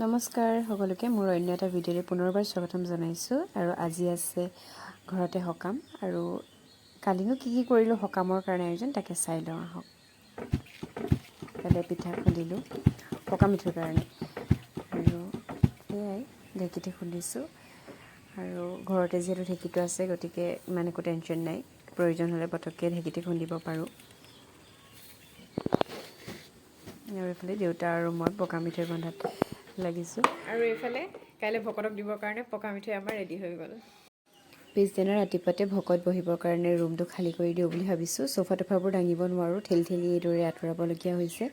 নমস্কাৰ সকলোকে মোৰ অন্য এটা ভিডিঅ'লৈ পুনৰবাৰ স্বাগতম জনাইছোঁ আৰু আজি আছে ঘৰতে সকাম আৰু কালিনো কি কৰিলোঁ সকামৰ কাৰণে আয়োজন তাকে চাই লওঁ আহক। কালি পিঠা খুন্দিলোঁ পকা মিঠৈৰ কাৰণে আৰু সেয়াই ঢেঁকীতে খুন্দিছোঁ আৰু ঘৰতে যিহেতু ঢেঁকীটো আছে গতিকে ইমান একো টেনশ্যন নাই, প্ৰয়োজন হ'লে পটককৈ ঢেঁকীতে খুন্দিব পাৰোঁ। আৰু এইফালে দেউতা আৰু মই পকা মিঠৈ বন্ধাত লাগিছোঁ আৰু এইফালে কাইলৈ ভকতক দিবৰ কাৰণে পকা মিঠৈ আমাৰ ৰেডি হৈ গ'ল। পিছদিনা ৰাতিপুৱাতে ভকত বহিবৰ কাৰণে ৰুমটো খালী কৰি দিওঁ বুলি ভাবিছোঁ। চোফা টোফাবোৰ দাঙিব নোৱাৰোঁ, ঠেলি ঠেলি এইদৰে আঁতৰাবলগীয়া হৈছে।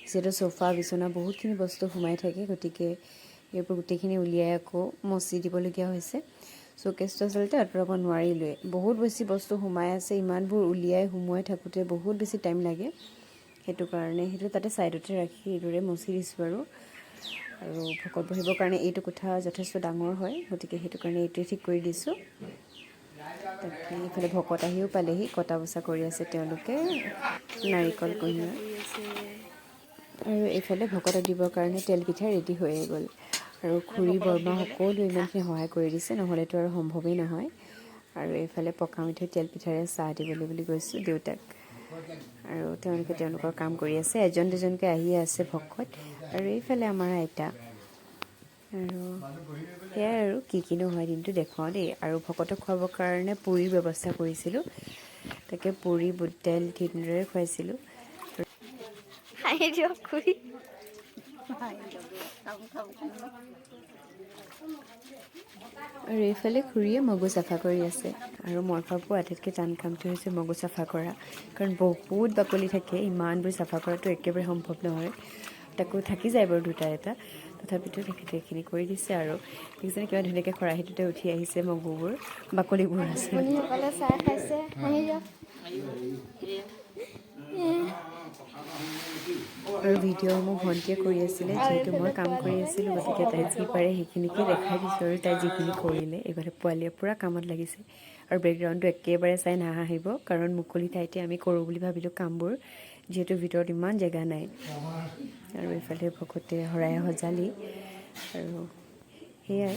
যিহেতু চোফা বিচনা বহুতখিনি বস্তু সোমাই থাকে গতিকে এইবোৰ গোটেইখিনি উলিয়াই আকৌ মচি দিবলগীয়া হৈছে। শ্ব'কেছটো আচলতে আঁতৰাব নোৱাৰিলোৱে, বহুত বেছি বস্তু সোমাই আছে। ইমানবোৰ উলিয়াই সোমোৱাই থাকোঁতে বহুত বেছি টাইম লাগে, সেইটো কাৰণে সেইটো তাতে ছাইডতে ৰাখি এইদৰে মচি দিছোঁ আৰু ভকত বহিবৰ কাৰণে এইটো কোঠা যথেষ্ট ডাঙৰ হয় গতিকে সেইটো কাৰণে এইটোৱে ঠিক কৰি দিছোঁ। তাকে এইফালে ভকত আহিও পালেহি, কটা বচা কৰি আছে তেওঁলোকে নাৰিকল কঢ়িয়াই আৰু এইফালে ভকতক দিবৰ কাৰণে তেলপিঠা ৰেডি হৈয়ে গ'ল আৰু খুৰী বৰমা সকলোৱে ইমানখিনি সহায় কৰি দিছে, নহ'লেতো আৰু সম্ভৱেই নহয়। আৰু এইফালে পকা মিঠৈ তেলপিঠাৰে চাহ দিবলৈ বুলি গৈছোঁ দেউতাক আৰু তেওঁলোকে তেওঁলোকৰ কাম কৰি আছে। এজন দুজনকৈ আহিয়ে আছে ভকত আৰু এইফালে আমাৰ আইতা আৰু সেয়াই আৰু কিনো হয় দিনটো দেখুৱাওঁ দেই। আৰু ভকতক খুৱাবৰ কাৰণে পুৰিৰ ব্যৱস্থা কৰিছিলোঁ, তাকে পুৰি বুট দাইল তেনেদৰে খুৱাইছিলোঁ। আৰু এইফালে খুৰীয়ে মগু চাফা কৰি আছে আৰু মই ভাবোঁ আটাইতকৈ টান কামটো হৈছে মগু চাফা কৰা, কাৰণ বহুত বাকলি থাকে, ইমানবোৰ চাফা কৰাটো একেবাৰে সম্ভৱ নহয়। তাকো থাকি যায় বাৰু দুটা এটা, তথাপিতো তেখেতে এইখিনি কৰি দিছে আৰু দেখিছেনে কিমান ধুনীয়াকৈ খৰাহীটোতে উঠি আহিছে মগুবোৰ, বাকলিবোৰ আছে। চাহ খাইছে আৰু ভিডিঅ'সমূহ ভণ্টিয়ে কৰি আছিলে, যিহেতু মই কাম কৰি আছিলোঁ গতিকে তাই যি পাৰে সেইখিনিকে দেখাই দিছোঁ আৰু তাই যিখিনি কৰিলে। এইফালে পোৱালীয়ে পূৰা কামত লাগিছে আৰু বেকগ্ৰাউণ্ডটো একেবাৰে চাই নাহাঁহিব, কাৰণ মুকলি ঠাইতে আমি কৰোঁ বুলি ভাবিলোঁ কামবোৰ, যিহেতু ভিতৰত ইমান জেগা নাই। আৰু এইফালে ভকতে শৰাই সজালি আৰু সেয়াই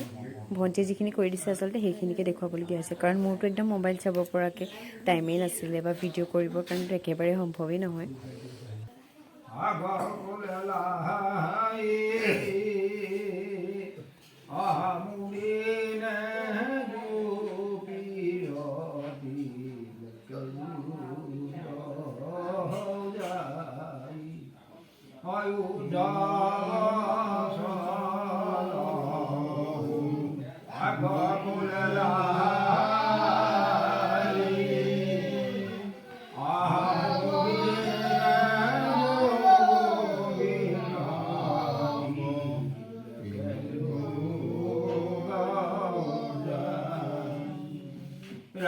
ভণ্টিয়ে যিখিনি কৰি দিছে আচলতে সেইখিনিকে দেখুৱাবলগীয়া হৈছে, কাৰণ মোৰতো একদম মোবাইল চাব পৰাকৈ টাইমেই নাছিলে বা ভিডিঅ' কৰিবৰ কাৰণেতো একেবাৰে সম্ভৱেই নহয়।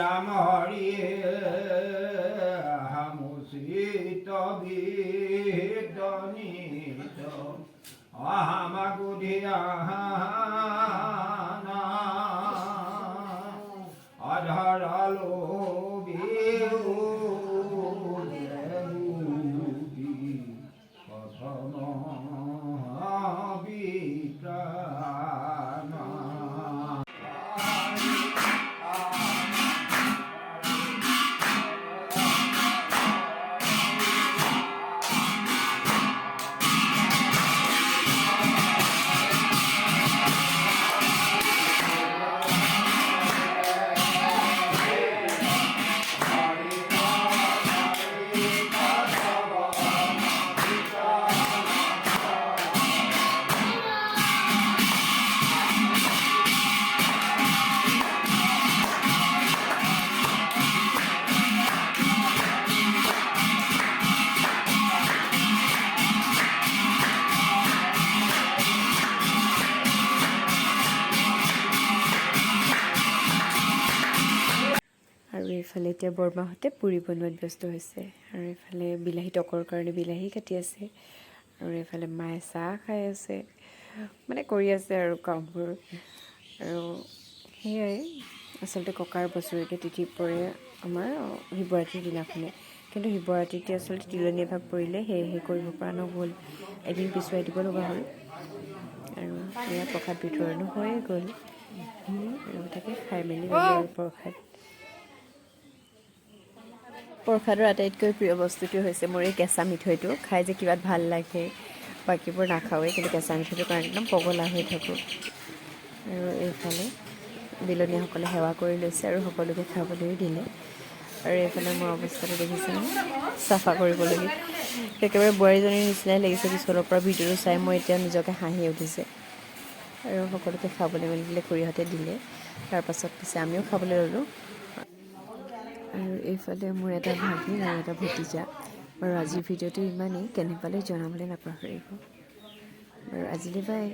राम हरि हामुसित विदनित अहमगुधियाना अधरलो আৰু এইফালে এতিয়া বৰমাহঁতে পুৰি বনোৱাত ব্যস্ত হৈছে আৰু এইফালে বিলাহী টকৰ কাৰণে বিলাহী কাটি আছে আৰু এইফালে মায়ে চাহ খাই আছে, মানে কৰি আছে আৰু কামবোৰ। আৰু সেয়াই আচলতে ককাৰ বছৰেকীয়া তিথি পৰে আমাৰ শিৱৰাত্ৰিৰ দিনাখনে, কিন্তু শিৱৰাত্ৰিতে আচলতে তিলনী এভাগ পৰিলে সেয়েহে কৰিব পৰা নগ'ল, এদিন পিছুৱাই দিব লগা হ'ল। আৰু এয়া প্ৰসাদ বিতৰণো হৈয়ে গ'ল আৰু তাকে খাই মেলি গ'লোঁ আৰু প্ৰসাদৰ আটাইতকৈ প্ৰিয় বস্তুটো হৈছে মোৰ এই কেঁচা মিঠৈটো খাই যে কিবা ভাল লাগে বাকীবোৰ নাখাওঁৱেই কিন্তু কেঁচা মিঠৈটোৰ কাৰণে একদম পগলা হৈ থাকোঁ আৰু এইফালে বিলনীয়াসকলে সেৱা কৰি লৈছে আৰু সকলোকে খাবলৈ দিলে আৰু এইফালে মোৰ অৱস্থাটো দেখিছে চাফা কৰিবলগীয়া একেবাৰে বোৱাৰীজনীৰ নিচিনাই লাগিছে পিছলৰ পৰা ভিডিঅ'টো চাই মই এতিয়া নিজকে হাঁহি উঠিছে আৰু সকলোকে খাবলৈ মেলি দিলে খুৰীহঁতে দিলে তাৰপাছত পিছে আমিও খাবলৈ ল'লোঁ আৰু এইফালে মোৰ এটা ভাগিন আৰু এটা ভতিজা আৰু আজিৰ ভিডিঅ'টো ইমানেই কেনে পালে জনাবলৈ নাপাহৰিব আৰু আজিলৈ বাই